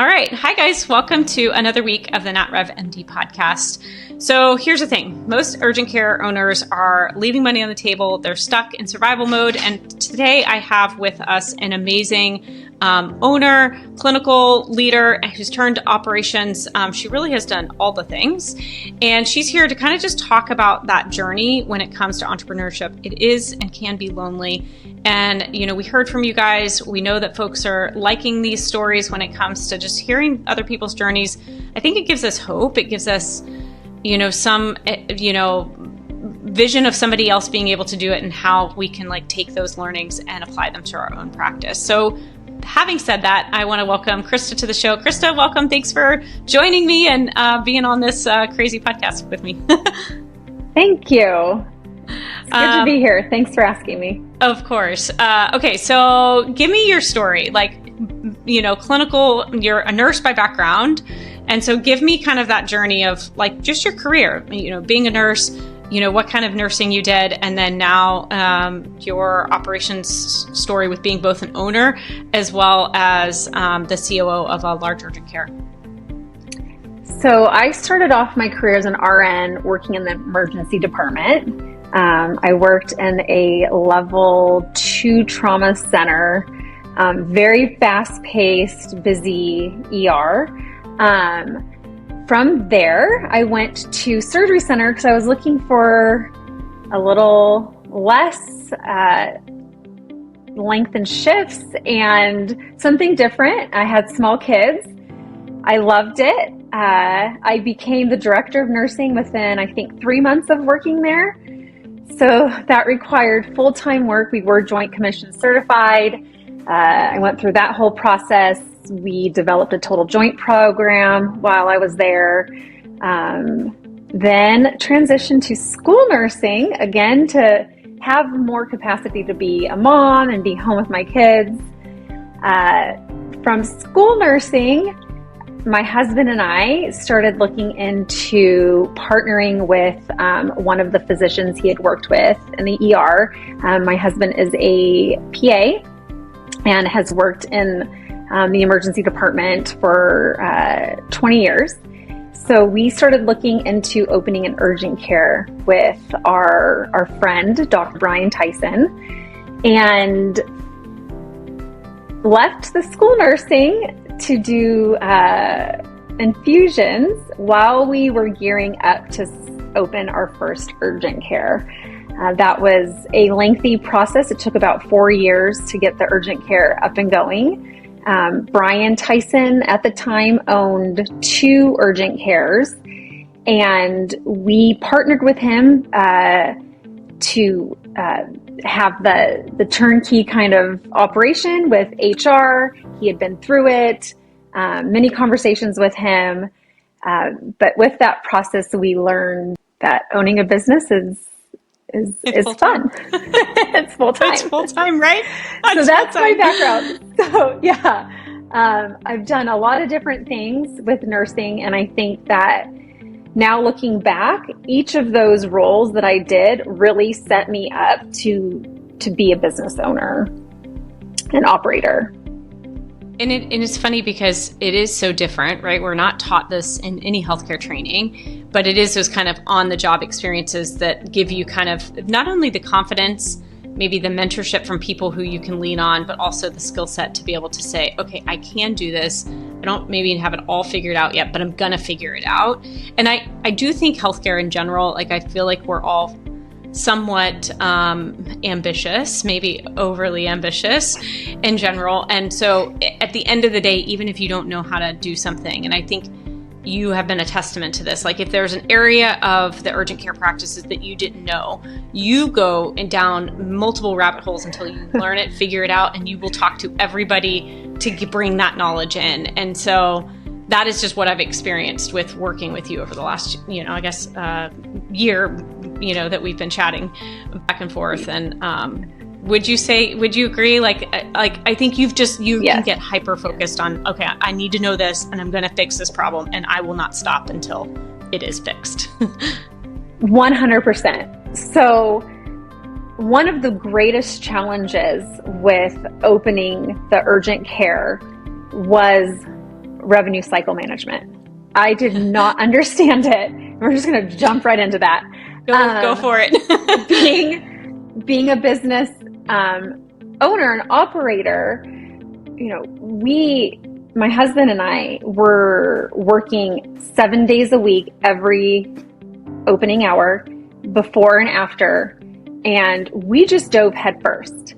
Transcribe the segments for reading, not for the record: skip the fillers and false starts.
All right. Hi, guys. Welcome to another week of the NatRev MD podcast. So here's the thing. Most urgent care owners are leaving money on the table. They're stuck in survival mode. And today I have with us an amazing owner, clinical leader who's turned to operations. She really has done all the things. And she's here to kind of just talk about that journey when it comes to entrepreneurship. It is and can be lonely. And, we heard from you guys. We know that folks are liking these stories when it comes to just hearing other people's journeys. I think it gives us hope. It gives us, some, vision of somebody else being able to do it and how we can take those learnings and apply them to our own practice. So having said that, I want to welcome Krysta to the show. Krysta, welcome. Thanks for joining me and being on this crazy podcast with me. Thank you. It's good to be here. Thanks for asking me. Of course. Okay, so give me your story. Clinical, you're a nurse by background. And so give me kind of that journey of just your career, being a nurse, what kind of nursing you did. And then now your operations story with being both an owner as well as the COO of a large urgent care. So I started off my career as an RN working in the emergency department. I worked in a level 2 trauma center, very fast-paced, busy ER. From there, I went to surgery center because I was looking for a little less lengthened shifts and something different. I had small kids. I loved it. I became the director of nursing within, I think, 3 months of working there. So that required full-time work. We were Joint Commission certified. I went through that whole process. We developed a total joint program while I was there. Then transitioned to school nursing, again, to have more capacity to be a mom and be home with my kids. From school nursing, my husband and I started looking into partnering with one of the physicians he had worked with in the ER. My husband is a PA and has worked in the emergency department for 20 years. So we started looking into opening an urgent care with our friend, Dr. Brian Tyson, and left the school nursing to do infusions while we were gearing up to open our first urgent care. That was a lengthy process. It took about 4 years to get the urgent care up and going. Brian Tyson at the time owned 2 urgent cares, and we partnered with him to have the turnkey kind of operation with HR. He had been through it, many conversations with him. But with that process, we learned that owning a business is fun. It's full time. It's full time, right? So that's my background. So yeah, I've done a lot of different things with nursing, and I think that now looking back, each of those roles that I did really set me up to be a business owner and operator. And it's funny because it is so different, right? We're not taught this in any healthcare training, but it is those kind of on-the-job experiences that give you kind of not only the confidence, maybe the mentorship from people who you can lean on, but also the skill set to be able to say, okay, I can do this. I don't maybe have it all figured out yet, but I'm going to figure it out. And I do think healthcare in general, I feel like we're all somewhat ambitious, maybe overly ambitious in general. And so at the end of the day, even if you don't know how to do something, and I think you have been a testament to this, if there's an area of the urgent care practices that you didn't know, you go down multiple rabbit holes until you learn it, figure it out, and you will talk to everybody to bring that knowledge in. And so that is just what I've experienced with working with you over the last, year, that we've been chatting back and forth. And would you agree? I think you Yes. can get hyper focused on, okay, I need to know this and I'm going to fix this problem and I will not stop until it is fixed. 100%. So one of the greatest challenges with opening the urgent care was revenue cycle management. I did not understand it. We're just going to jump right into that. Go for it. being a business owner and operator, my husband and I were working 7 days a week, every opening hour, before and after, and we just dove headfirst.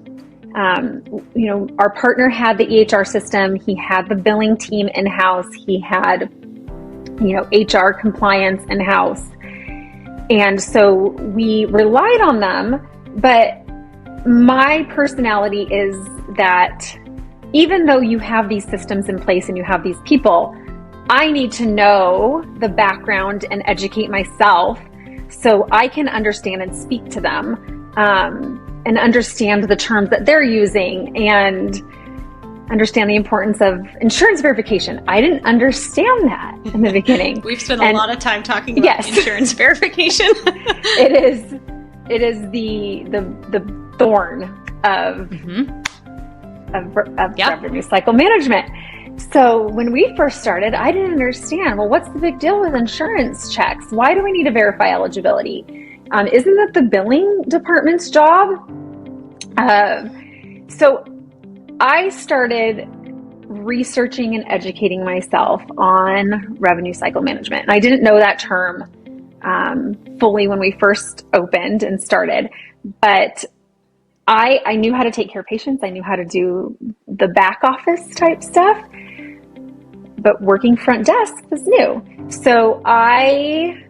Our partner had the EHR system. He had the billing team in-house. He had, HR compliance in-house. And so we relied on them, but my personality is that even though you have these systems in place and you have these people, I need to know the background and educate myself so I can understand and speak to them, and understand the terms that they're using and understand the importance of insurance verification. I didn't understand that in the beginning. We've spent a lot of time talking about insurance verification. It is the thorn of revenue cycle management. So when we first started, I didn't understand, well, what's the big deal with insurance checks? Why do we need to verify eligibility? Isn't that the billing department's job? So I started researching and educating myself on revenue cycle management. And I didn't know that term fully when we first opened and started, but I knew how to take care of patients. I knew how to do the back office type stuff, but working front desk was new. So I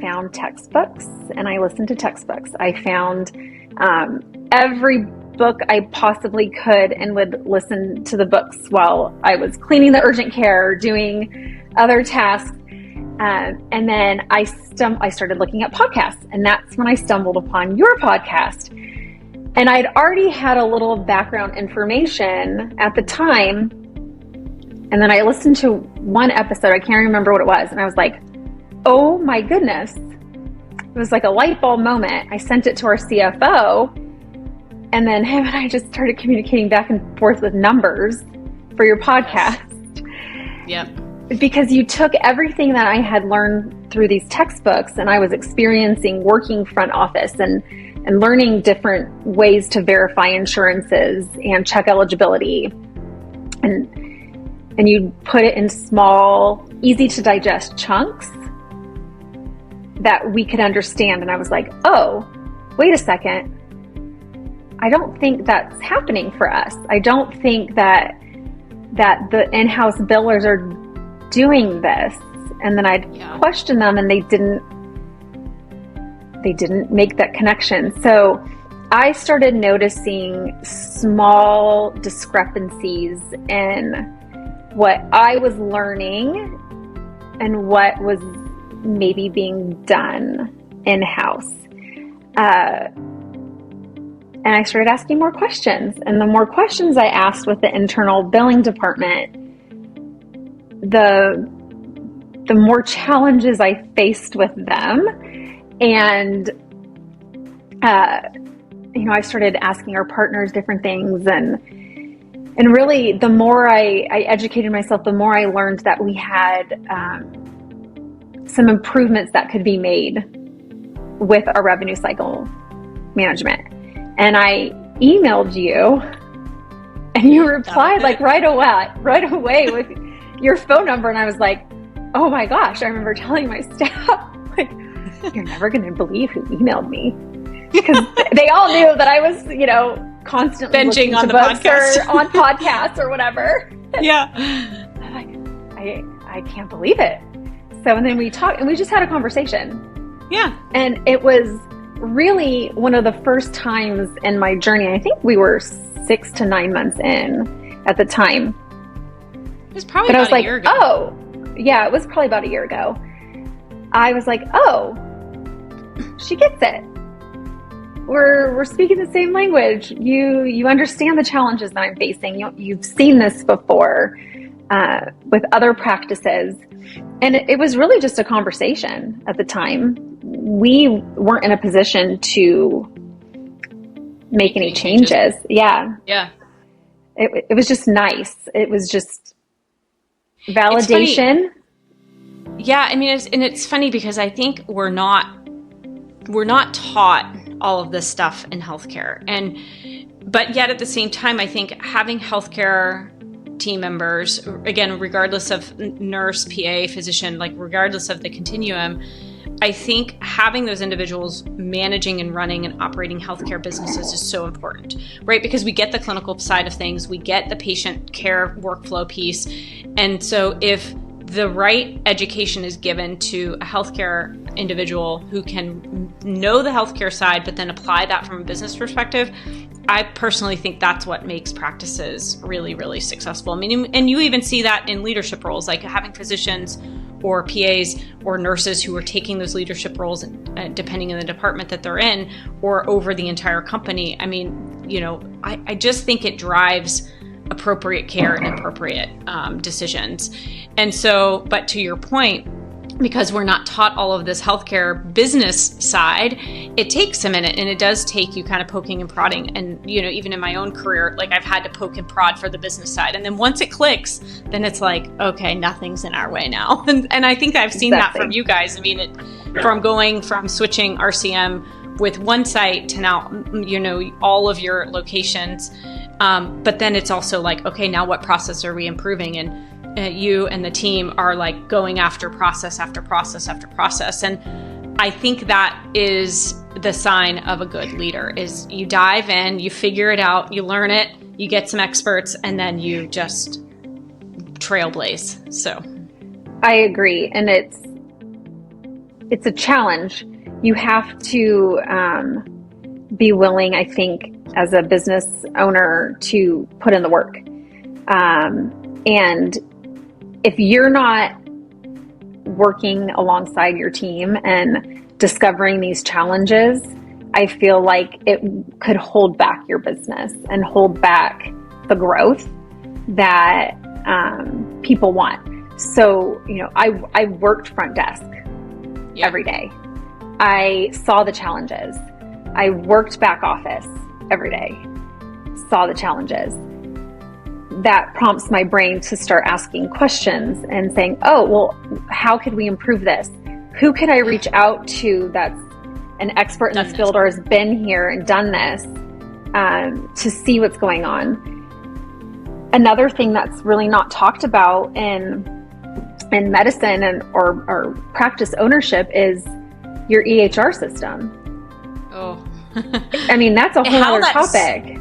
found textbooks and I listened to textbooks. I found every book I possibly could and would listen to the books while I was cleaning the urgent care, doing other tasks. And then I started looking at podcasts, and that's when I stumbled upon your podcast. And I'd already had a little background information at the time. And then I listened to one episode, I can't remember what it was. And I was like, oh my goodness. It was like a light bulb moment. I sent it to our CFO, and then him and I just started communicating back and forth with numbers for your podcast. Yep. Because you took everything that I had learned through these textbooks, and I was experiencing working front office and learning different ways to verify insurances and check eligibility. And you put it in small, easy to digest chunks that we could understand. And I was like, oh, wait a second. I don't think that's happening for us. I don't think that the in-house billers are doing this. And then I'd question them, and they didn't make that connection. So I started noticing small discrepancies in what I was learning and what was maybe being done in-house. And I started asking more questions. And the more questions I asked with the internal billing department, the more challenges I faced with them. And, I started asking our partners different things. And really, the more I educated myself, the more I learned that we had some improvements that could be made with our revenue cycle management. And I emailed you, and you replied like right away with your phone number. And I was like, oh my gosh, I remember telling my staff, like, you're never going to believe who emailed me. Because they all knew that I was, constantly binging on the books podcast or on podcasts or whatever. Yeah. I'm like, I can't believe it. So, and then we talked, and we just had a conversation. Yeah. And it was really one of the first times in my journey. I think we were 6 to 9 months in at the time. It was probably about a year ago. Oh, yeah, it was probably about a year ago. I was like, oh, she gets it. We're speaking the same language. You understand the challenges that I'm facing. You've seen this before with other practices. And it was really just a conversation at the time. We weren't in a position to make any changes. Yeah. Yeah. It was just nice. It was just Validation. Yeah, I mean, it's funny because I think we're not taught all of this stuff in healthcare, but yet at the same time, I think having healthcare team members, again, regardless of nurse, PA, physician, like regardless of the continuum, I think having those individuals managing and running and operating healthcare businesses is so important, right? Because we get the clinical side of things, we get the patient care workflow piece. And so if the right education is given to a healthcare individual who can know the healthcare side, but then apply that from a business perspective, I personally think that's what makes practices really, really successful. I mean, and you even see that in leadership roles, like having physicians or PAs or nurses who are taking those leadership roles, depending on the department that they're in, or over the entire company. I mean, I just think it drives appropriate care and appropriate decisions. And so, but to your point, because we're not taught all of this healthcare business side, it takes a minute, and it does take you kind of poking and prodding. And, even in my own career, like I've had to poke and prod for the business side. And then once it clicks, then it's like, okay, nothing's in our way now. And I think I've seen that from you guys. I mean, from switching RCM with one site to now, all of your locations. But then it's also like, okay, now what process are we improving? And you and the team are like going after process after process after process. And I think that is the sign of a good leader, is you dive in, you figure it out, you learn it, you get some experts, and then you just trailblaze. So I agree. And it's a challenge. You have to be willing, I think, as a business owner, to put in the work. And if you're not working alongside your team and discovering these challenges, I feel like it could hold back your business and hold back the growth that people want. So, I worked front desk every day. I saw the challenges. I worked back office every day, saw the challenges. That prompts my brain to start asking questions and saying, oh, well, how could we improve this? Who could I reach out to that's an expert in this field or has been here and done this, to see what's going on? Another thing that's really not talked about in medicine or practice ownership is your EHR system. Oh. I mean, that's a whole other topic.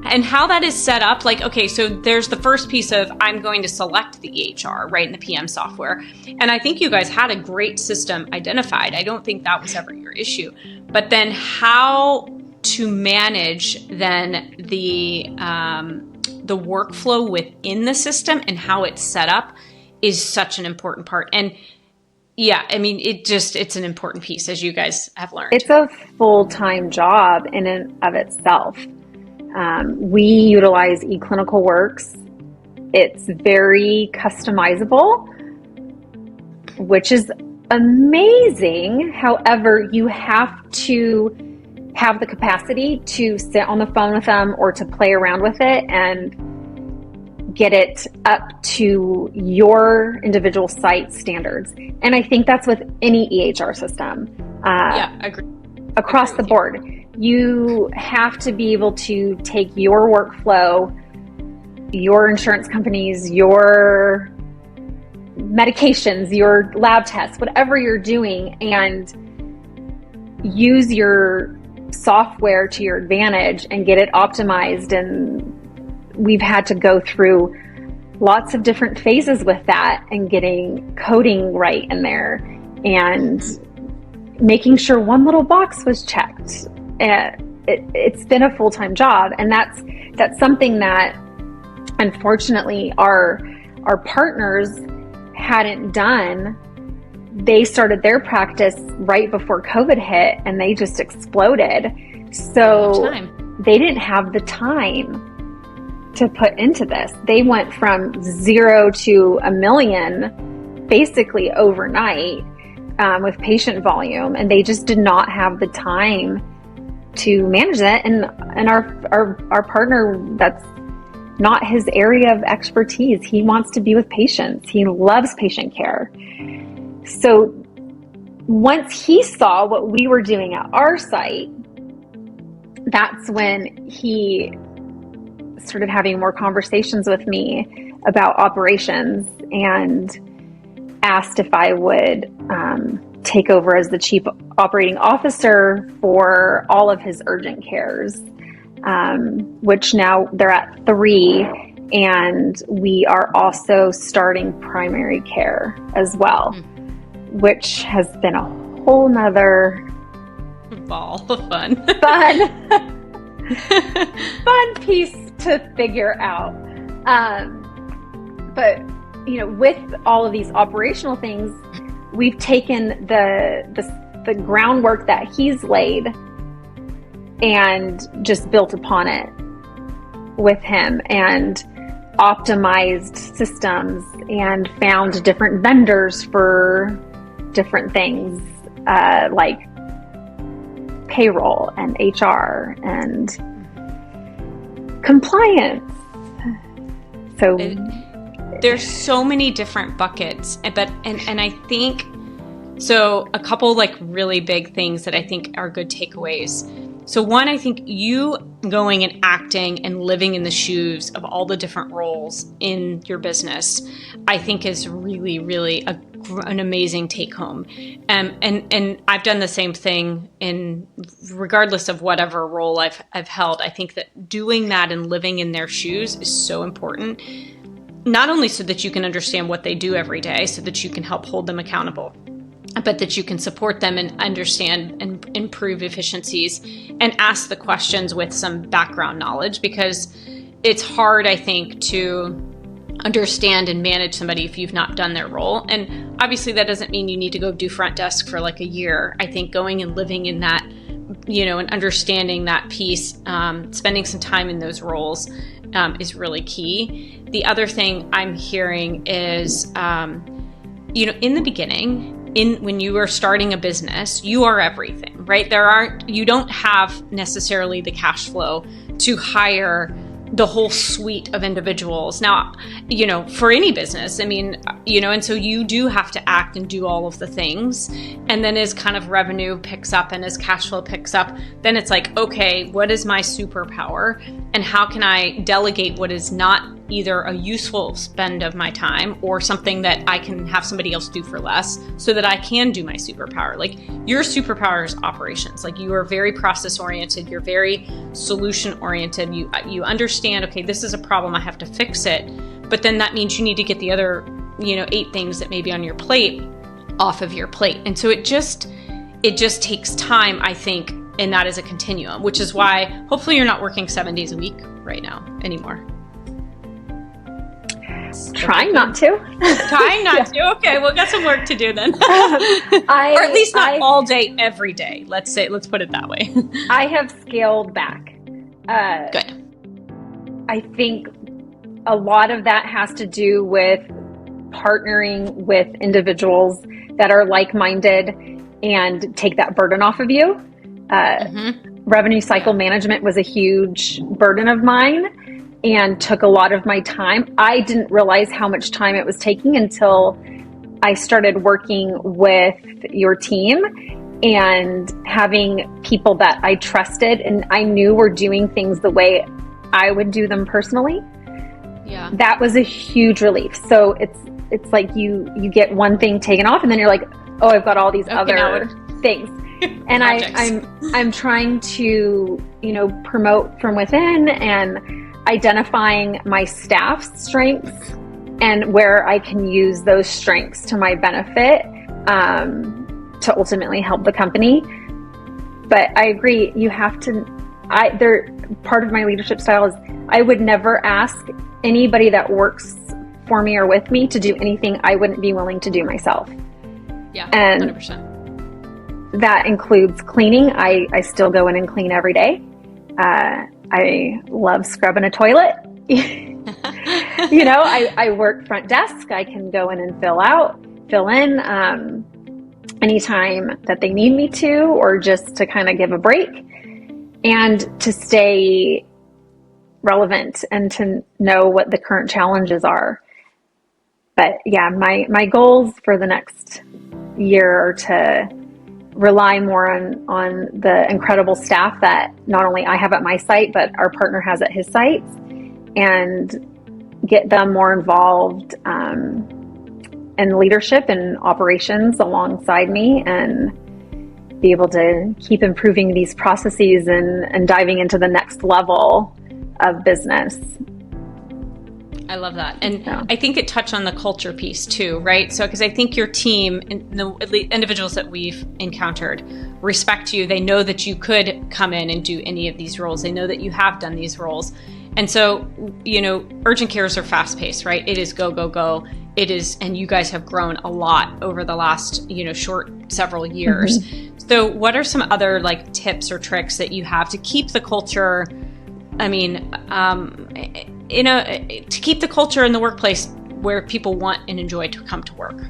And how that is set up, like, okay, so there's the first piece of I'm going to select the EHR, right, in the PM software. And I think you guys had a great system identified. I don't think that was ever your issue. But then how to manage then the workflow within the system and how it's set up is such an important part. And yeah, I mean, it's an important piece, as you guys have learned. It's a full-time job in and of itself. We utilize eClinicalWorks. It's very customizable, which is amazing. However, you have to have the capacity to sit on the phone with them or to play around with it and get it up to your individual site standards. And I think that's with any EHR system. Yeah, agree. Across the board. You have to be able to take your workflow, your insurance companies, your medications, your lab tests, whatever you're doing, and use your software to your advantage and get it optimized. And we've had to go through lots of different phases with that and getting coding right in there and making sure one little box was checked. It's been a full-time job, and that's something that unfortunately our partners hadn't done. They started their practice right before COVID hit, and they just exploded. So they didn't have the time to put into this. They went from 0 to 1 million basically overnight with patient volume, and they just did not have the time to manage that. And our partner that's not his area of expertise. He wants to be with patients. He loves patient care. So once he saw what we were doing at our site, that's when he started having more conversations with me about operations and asked if I would take over as the chief operating officer for all of his urgent cares, which now they're at 3, and we are also starting primary care as well, which has been a whole nother ball of fun piece to figure out. But with all of these operational things, we've taken the groundwork that he's laid and just built upon it with him, and optimized systems and found different vendors for different things, like payroll and HR and compliance. So there's so many different buckets, but I think so. A couple like really big things that I think are good takeaways. So one, I think you going and acting and living in the shoes of all the different roles in your business, I think is really, really an amazing take home. And I've done the same thing in regardless of whatever role I've held. I think that doing that and living in their shoes is so important, not only so that you can understand what they do every day, so that you can help hold them accountable, but that you can support them and understand and improve efficiencies and ask the questions with some background knowledge, because it's hard, I think, to understand and manage somebody if you've not done their role. And obviously that doesn't mean you need to go do front desk for like a year. I think going and living in that, and understanding that piece, spending some time in those roles is really key. The other thing I'm hearing is, in the beginning, when you are starting a business, you are everything, right? You don't have necessarily the cash flow to hire the whole suite of individuals. Now, for any business, and so you do have to act and do all of the things. And then as kind of revenue picks up and as cash flow picks up, then it's like, okay, what is my superpower? And how can I delegate what is not either a useful spend of my time or something that I can have somebody else do for less, so that I can do my superpower? Like, your superpower is operations. Like, you are very process oriented. You're very solution oriented. You understand, okay, this is a problem. I have to fix it. But then that means you need to get the other, 8 things that may be on your plate off of your plate. And so it just takes time, I think. And that is a continuum, which is why hopefully you're not working 7 days a week right now anymore. Trying not to. Trying not to. Okay, we'll got some work to do then. Or at least not all day, every day. Let's put it that way. I have scaled back. Good. I think a lot of that has to do with partnering with individuals that are like-minded and take that burden off of you. Revenue cycle management was a huge burden of mine and took a lot of my time. I didn't realize how much time it was taking until I started working with your team and having people that I trusted and I knew were doing things the way I would do them personally. Yeah. That was a huge relief. So it's like you get one thing taken off and then you're like, oh, I've got all these other things. And I'm trying to, promote from within and identifying my staff's strengths and where I can use those strengths to my benefit to ultimately help the company. But I agree, you have to, part of my leadership style is I would never ask anybody that works for me or with me to do anything I wouldn't be willing to do myself. Yeah, and 100%. That includes cleaning. I still go in and clean every day. I love scrubbing a toilet. I work front desk. I can go in and fill in anytime that they need me to, or just to kind of give a break and to stay relevant and to know what the current challenges are. But yeah, my goals for the next year are to rely more on the incredible staff that not only I have at my site, but our partner has at his site, and get them more involved in leadership and operations alongside me, and be able to keep improving these processes and diving into the next level of business. I love that. And I think it touched on the culture piece too, right? So, because I think your team, the individuals that we've encountered, respect you. They know that you could come in and do any of these roles. They know that you have done these roles. And so, urgent cares are fast paced, right? It is go, go, go. It is, and you guys have grown a lot over the last, short several years. Mm-hmm. So what are some other tips or tricks that you have to keep the culture, to keep the culture in the workplace where people want and enjoy to come to work?